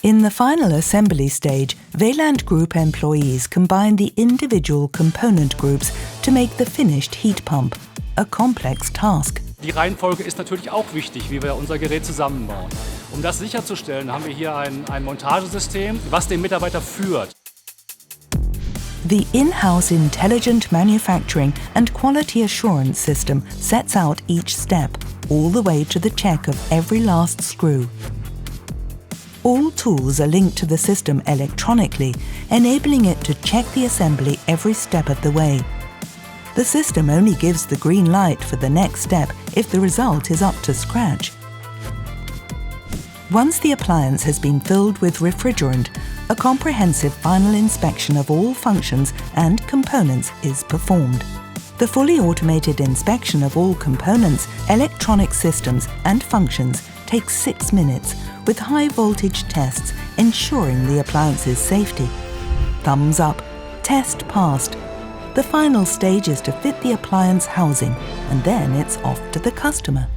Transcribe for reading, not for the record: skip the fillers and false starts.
In the final assembly stage, Vaillant Group employees combine the individual component groups to make the finished heat pump, a complex task. Die Reihenfolge ist natürlich auch wichtig, wie wir unser Gerät zusammenbauen. Um das sicherzustellen, haben wir hier ein Montagesystem, was den Mitarbeiter führt. The in-house intelligent manufacturing and quality assurance system sets out each step, all the way to the check of every last screw. All tools are linked to the system electronically, enabling it to check the assembly every step of the way. The system only gives the green light for the next step if the result is up to scratch. Once the appliance has been filled with refrigerant, a comprehensive final inspection of all functions and components is performed. The fully automated inspection of all components, electronic systems and functions takes 6 minutes, with high-voltage tests ensuring the appliance's safety. Thumbs up, test passed. The final stage is to fit the appliance housing, and then it's off to the customer.